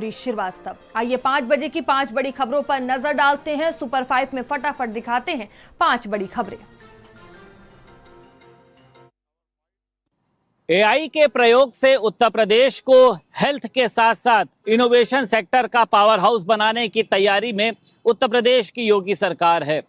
गौरी श्रीवास्तव। आइए 5 बजे की 5 बड़ी खबरों पर नजर डालते हैं। सुपर 5 में फटाफट दिखाते हैं 5 बड़ी खबरें। एआई के प्रयोग से उत्तर प्रदेश को हेल्थ के साथ साथ इनोवेशन सेक्टर का पावर हाउस बनाने की तैयारी में उत्तर प्रदेश की योगी सरकार है।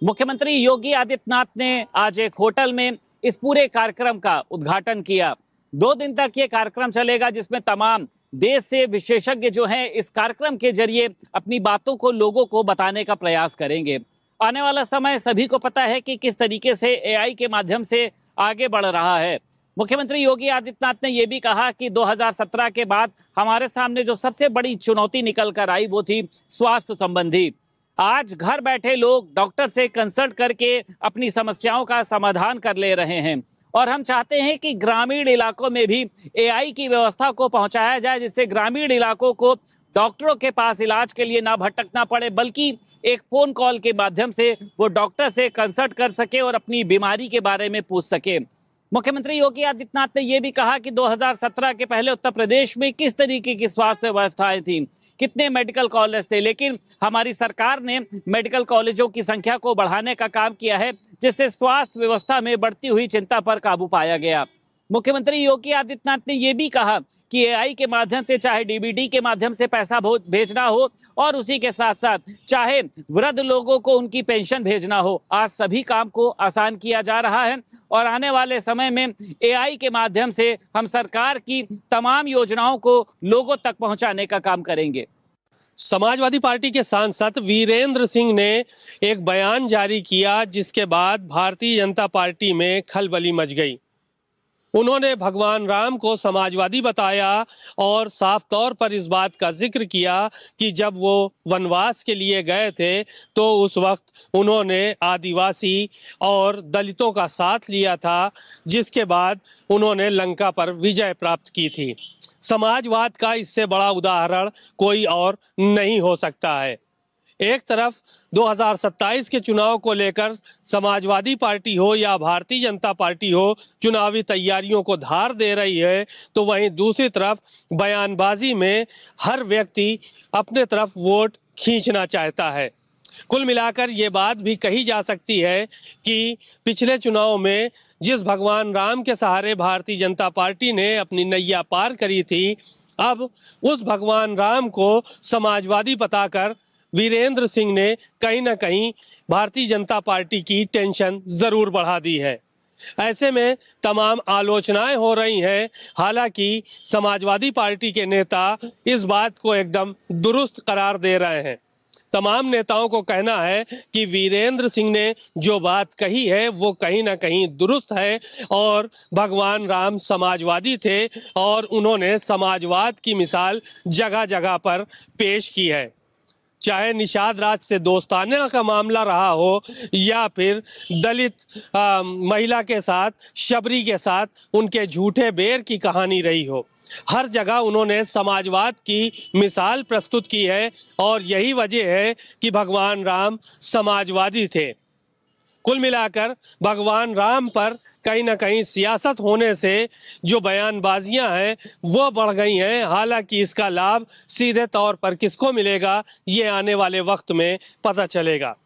मुख्यमंत्री योगी आदित्यनाथ ने आज एक होटल में इस पूरे कार्यक्रम का उद्घाटन किया। 2 दिन तक ये कार्यक्रम चलेगा, जिसमें तमाम देश से विशेषज्ञ जो हैं इस कार्यक्रम के जरिए अपनी बातों को लोगों को बताने का प्रयास करेंगे। आने वाला समय सभी को पता है कि किस तरीके से एआई के माध्यम से आगे बढ़ रहा है। मुख्यमंत्री योगी आदित्यनाथ ने यह भी कहा कि 2017 के बाद हमारे सामने जो सबसे बड़ी चुनौती निकल कर आई वो थी स्वास्थ्य संबंधी। आज घर बैठे लोग डॉक्टर से कंसल्ट करके अपनी समस्याओं का समाधान कर ले रहे हैं और हम चाहते हैं कि ग्रामीण इलाकों में भी एआई की व्यवस्था को पहुंचाया जाए, जिससे ग्रामीण इलाकों को डॉक्टरों के पास इलाज के लिए ना भटकना पड़े, बल्कि एक फोन कॉल के माध्यम से वो डॉक्टर से कंसल्ट कर सके और अपनी बीमारी के बारे में पूछ सके। मुख्यमंत्री योगी आदित्यनाथ ने यह भी कहा कि 2017 के पहले उत्तर प्रदेश में किस तरीके की स्वास्थ्य व्यवस्थाएं थी, कितने मेडिकल कॉलेज थे, लेकिन हमारी सरकार ने मेडिकल कॉलेजों की संख्या को बढ़ाने का काम किया है, जिससे स्वास्थ्य व्यवस्था में बढ़ती हुई चिंता पर काबू पाया गया। मुख्यमंत्री योगी आदित्यनाथ ने यह भी कहा कि एआई के माध्यम से चाहे डीबीटी के माध्यम से पैसा भेजना हो और उसी के साथ साथ चाहे वृद्ध लोगों को उनकी पेंशन भेजना हो, आज सभी काम को आसान किया जा रहा है और आने वाले समय में एआई के माध्यम से हम सरकार की तमाम योजनाओं को लोगों तक पहुंचाने का काम करेंगे। समाजवादी पार्टी के सांसद वीरेंद्र सिंह ने एक बयान जारी किया, जिसके बाद भारतीय जनता पार्टी में खलबली मच गई। उन्होंने भगवान राम को समाजवादी बताया और साफ तौर पर इस बात का जिक्र किया कि जब वो वनवास के लिए गए थे तो उस वक्त उन्होंने आदिवासी और दलितों का साथ लिया था, जिसके बाद उन्होंने लंका पर विजय प्राप्त की थी। समाजवाद का इससे बड़ा उदाहरण कोई और नहीं हो सकता है। एक तरफ 2027 के चुनाव को लेकर समाजवादी पार्टी हो या भारतीय जनता पार्टी हो चुनावी तैयारियों को धार दे रही है, तो वहीं दूसरी तरफ बयानबाजी में हर व्यक्ति अपने तरफ वोट खींचना चाहता है। कुल मिलाकर ये बात भी कही जा सकती है कि पिछले चुनाव में जिस भगवान राम के सहारे भारतीय जनता पार्टी ने अपनी नैया पार करी थी, अब उस भगवान राम को समाजवादी बताकर वीरेंद्र सिंह ने कहीं ना कहीं भारतीय जनता पार्टी की टेंशन जरूर बढ़ा दी है। ऐसे में तमाम आलोचनाएं हो रही हैं। हालांकि समाजवादी पार्टी के नेता इस बात को एकदम दुरुस्त करार दे रहे हैं। तमाम नेताओं को कहना है कि वीरेंद्र सिंह ने जो बात कही है वो कहीं ना कहीं दुरुस्त है और भगवान राम समाजवादी थे और उन्होंने समाजवाद की मिसाल जगह जगह पर पेश की है। चाहे निषाद राज से दोस्ताना का मामला रहा हो या फिर दलित महिला के साथ, शबरी के साथ उनके झूठे बेर की कहानी रही हो, हर जगह उन्होंने समाजवाद की मिसाल प्रस्तुत की है और यही वजह है कि भगवान राम समाजवादी थे। कुल मिलाकर भगवान राम पर कहीं ना कहीं सियासत होने से जो बयानबाजियां हैं वो बढ़ गई हैं। हालांकि इसका लाभ सीधे तौर पर किसको मिलेगा ये आने वाले वक्त में पता चलेगा।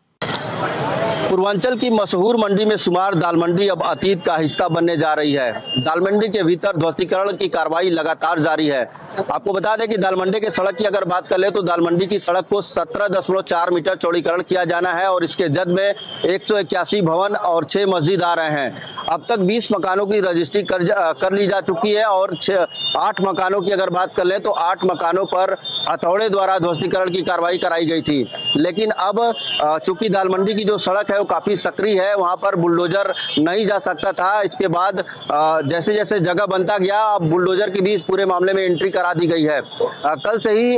पूर्वांचल की मशहूर मंडी में शुमार दाल मंडी अब अतीत का हिस्सा बनने जा रही है। दाल मंडी के भीतर ध्वस्तीकरण की कार्रवाई लगातार जारी है। आपको बता दें कि दाल मंडी के सड़क की अगर बात कर ले तो दाल मंडी की सड़क को 17.4 मीटर चौड़ीकरण किया जाना है और इसके जद में 181 भवन और 6 मस्जिद आ रहे हैं। अब तक 20 मकानों की रजिस्ट्री कर ली जा चुकी है और 8 मकानों की अगर बात कर ले तो 8 मकानों पर हथौड़े द्वारा ध्वस्तीकरण की कार्रवाई कराई गई थी। लेकिन अब चूंकि दाल मंडी की जो सड़क है वो काफी सक्रिय है, वहां पर बुलडोजर नहीं जा सकता था। इसके बाद जैसे जैसे जगह बनता गया अब बुलडोजर की भी इस पूरे मामले में एंट्री करा दी गई है। कल से ही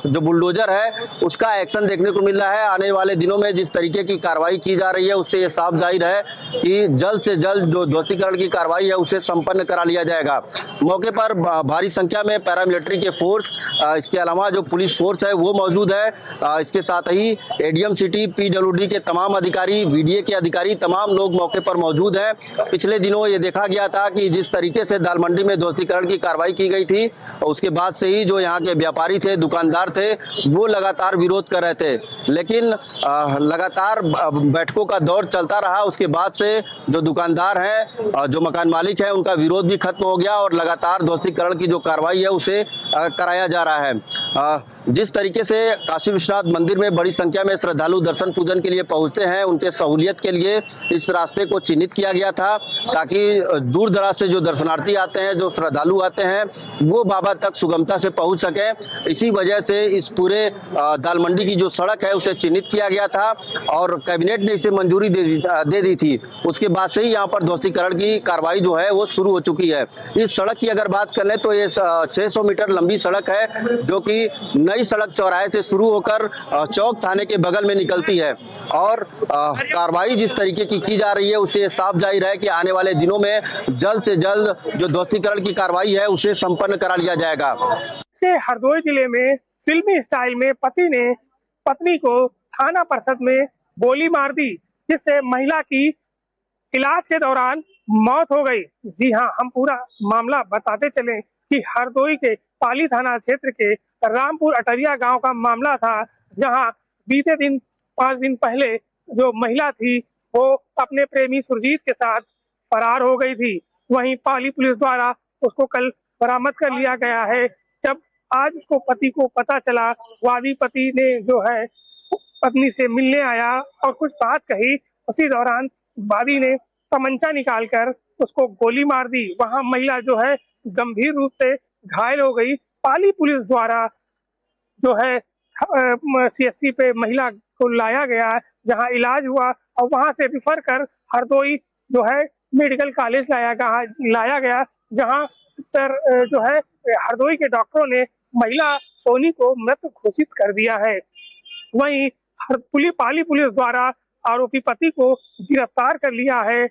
जो बुलडोजर है उसका एक्शन देखने को मिल रहा है। आने वाले दिनों में जिस तरीके की कार्रवाई की जा रही है उससे ये साफ जाहिर है कि जल्द से जल्द जो ध्वस्तीकरण की कार्रवाई है उसे संपन्न करा लिया जाएगा। मौके पर भारी संख्या में पैरामिलिट्री के फोर्स, इसके अलावा जो पुलिस फोर्स है वो मौजूद है। इसके साथ ही एडीएम सिटी, पीडब्ल्यूडी के तमाम अधिकारी, वीडीए के अधिकारी, तमाम लोग मौके पर मौजूद हैं। पिछले दिनों ये देखा गया था कि जिस तरीके से दाल मंडी में ध्वस्तीकरण की कार्रवाई की गई थी, उसके बाद से ही जो यहाँ के व्यापारी थे, दुकानदार थे, वो लगातार विरोध कर रहे थे। लेकिन लगातार बैठकों का दौर चलता रहा। उसके बाद से जो दुकानदार हैं, जो मकान मालिक हैं, उनका विरोध भी खत्म हो गया और लगातार ध्वस्तीकरण की जो कार्रवाई है उसे कराया जा रहा है। जिस तरीके से काशी विश्वनाथ मंदिर में बड़ी संख्या में श्रद्धालु दर्शन पूजन के लिए पहुंचते हैं, उनके सहूलियत के लिए इस रास्ते को चिन्हित किया गया था ताकि दूर दराज से जो दर्शनार्थी आते हैं, जो श्रद्धालु आते हैं, वो बाबा तक सुगमता से पहुंच सके। इसी वजह से इस पूरे दाल मंडी की जो सड़क है उसे चिन्हित किया गया था और कैबिनेट ने इसे मंजूरी दे दी थी। उसके बाद से ही यहाँ पर ध्वस्तीकरण की कार्रवाई जो है वो शुरू हो चुकी है। इस सड़क की अगर बात कर लें तो ये 600 मीटर लंबी सड़क है, जो कि नई सड़क चौराहे से शुरू होकर चौक थाने के बगल में निकलती है और कार्रवाई जिस तरीके की जा रही है उससे साफ जाहिर है कि आने वाले दिनों में जल्द से जल्द जो ध्वस्तीकरण की कार्रवाई है उसे संपन्न करा लिया जाएगा। हरदोई जिले में फिल्मी स्टाइल में पति ने पत्नी को थाना परिषद में गोली मार दी, जिससे महिला की इलाज के दौरान मौत हो गई। जी हां, हम पूरा मामला बताते चले कि हरदोई के पाली थाना क्षेत्र के रामपुर अटरिया गांव का मामला था, जहां बीते दिन 5 दिन पहले जो महिला थी वो अपने प्रेमी सुरजीत के साथ फरार हो गई थी। वहीं पाली पुलिस द्वारा उसको कल बरामद कर लिया गया है। जब आज उसको पति को पता चला, वादी पति ने जो है पत्नी से मिलने आया और कुछ बात कही, उसी दौरान वादी ने तमंचा निकालकर उसको गोली मार दी। वहां महिला जो है गंभीर रूप से घायल हो गई। पाली पुलिस द्वारा जो है CSC पे महिला को लाया गया, जहां इलाज हुआ और वहां से रिफर कर हरदोई जो है मेडिकल कॉलेज लाया गया, जहां पर जो है हरदोई के डॉक्टरों ने महिला सोनी को मृत घोषित कर दिया है। वहीं पाली पुलिस द्वारा आरोपी पति को गिरफ्तार कर लिया है।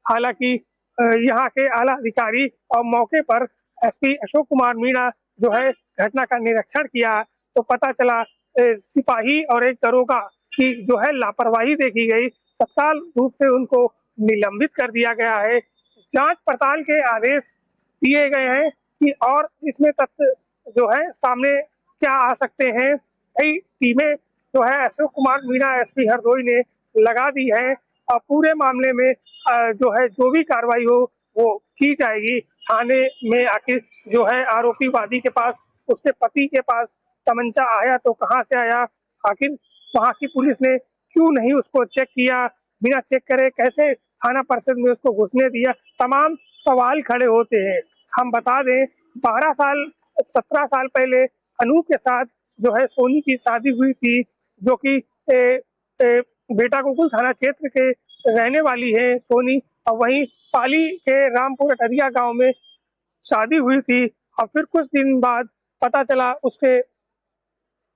हालांकि यहाँ के आला अधिकारी और मौके पर SP अशोक कुमार मीणा जो है घटना का निरीक्षण किया तो पता चला सिपाही और एक दरोगा की जो है लापरवाही देखी गई। तत्काल रूप से उनको निलंबित कर दिया गया है। जांच पड़ताल के आदेश दिए गए हैं कि और इसमें तथ्य जो है सामने क्या आ सकते हैं। कई टीमें जो है अशोक कुमार मीणा SP हरदोई ने लगा दी है और पूरे मामले में जो है जो भी कार्रवाई हो वो की जाएगी। थाने में आखिर जो है आरोपी वादी के पास, उसके पति के पास तमंचा आया तो कहां से आया, आखिर वहां की पुलिस ने क्यों नहीं उसको चेक किया, बिना चेक करे कैसे थाना परिषद में उसको घुसने दिया, तमाम सवाल खड़े होते हैं। हम बता दें 17 साल पहले अनूप के साथ जो है सोनी की शादी हुई थी, जो कि बेटा गोकुल थाना क्षेत्र के रहने वाली है सोनी, और वहीं पाली के रामपुर अटरिया गांव में शादी हुई थी। और फिर कुछ दिन बाद पता चला उसके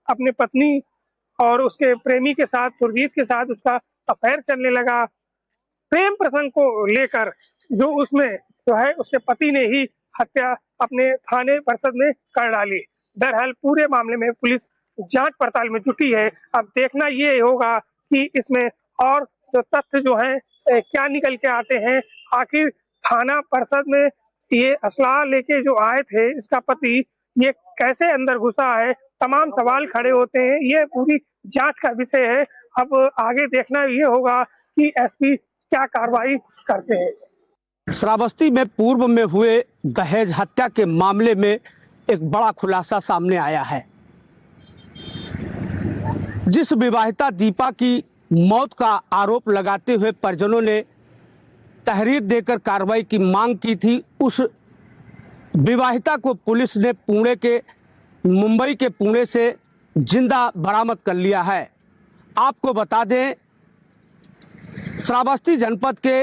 अपने पत्नी और उसके प्रेमी के साथ, सुरजीत के साथ उसका अफेयर चलने लगा। प्रेम प्रसंग को लेकर जो उसमें जो है उसके पति ने ही हत्या अपने थाने परिषद में कर डाली। बहरहाल पूरे मामले में पुलिस जांच पड़ताल में जुटी है। अब देखना ये होगा कि इसमें और जो तथ्य जो है क्या निकल के आते हैं। आखिर थाना परिषद में ये असला लेके जो आए थे इसका पति, ये कैसे अंदर घुसा है, तमाम सवाल खड़े होते हैं। ये पूरी जांच का विषय है। अब आगे देखना ये होगा कि SP क्या कार्रवाई करते हैं। श्रावस्ती में पूर्व में हुए दहेज हत्या के मामले में एक बड़ा खुलासा सामने आया है। जिस विवाहिता दीपा की मौत का आरोप लगाते हुए परिजनों ने तहरीर देकर कार्रवाई की मांग की थी, उस विवाहिता को पुलिस ने मुंबई के पुणे से जिंदा बरामद कर लिया है। आपको बता दें, श्रावस्ती जनपद के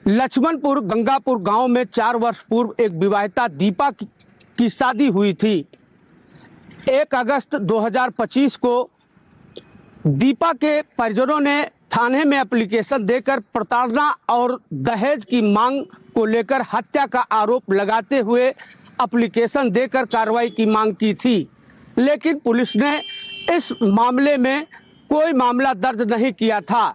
लक्ष्मणपुर गंगापुर गांव में 4 वर्ष पूर्व एक विवाहिता दीपा की शादी हुई थी। 1 अगस्त 2025 को दीपा के परिजनों ने थाने में एप्लीकेशन देकर प्रताड़ना और दहेज की मांग को लेकर हत्या का आरोप लगाते हुए एप्लीकेशन देकर कार्रवाई की मांग की थी, लेकिन पुलिस ने इस मामले में कोई मामला दर्ज नहीं किया था।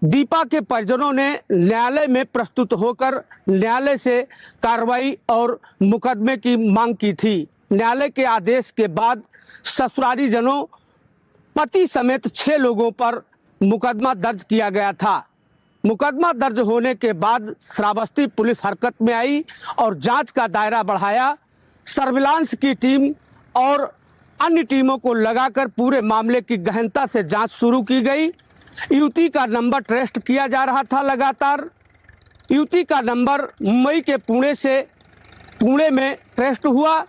दीपा के परिजनों ने न्यायालय में प्रस्तुत होकर न्यायालय से कार्रवाई और मुकदमे की मांग की थी। न्यायालय के आदेश के बाद ससुराली जनों पति समेत 6 लोगों पर मुकदमा दर्ज किया गया था। मुकदमा दर्ज होने के बाद श्रावस्ती पुलिस हरकत में आई और जांच का दायरा बढ़ाया। सर्विलांस की टीम और अन्य टीमों को लगाकर पूरे मामले की गहनता से जांच शुरू की गई। युवती का नंबर ट्रेस किया जा रहा था लगातार। युवती का नंबर मुंबई के पुणे में ट्रेस हुआ,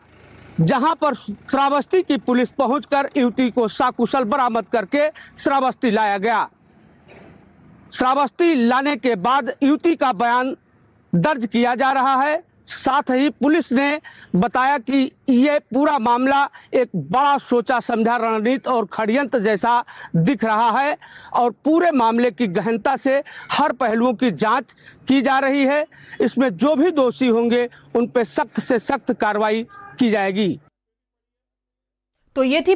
जहां पर श्रावस्ती की पुलिस पहुंचकर युवती को सकुशल बरामद करके श्रावस्ती लाया गया। श्रावस्ती लाने के बाद युवती का बयान दर्ज किया जा रहा है। साथ ही पुलिस ने बताया कि ये पूरा मामला एक बड़ा सोचा समझा रणनीति और षड्यंत्र जैसा दिख रहा है और पूरे मामले की गहनता से हर पहलुओं की जांच की जा रही है। इसमें जो भी दोषी होंगे उन पर सख्त से सख्त कार्रवाई की जाएगी। तो ये थी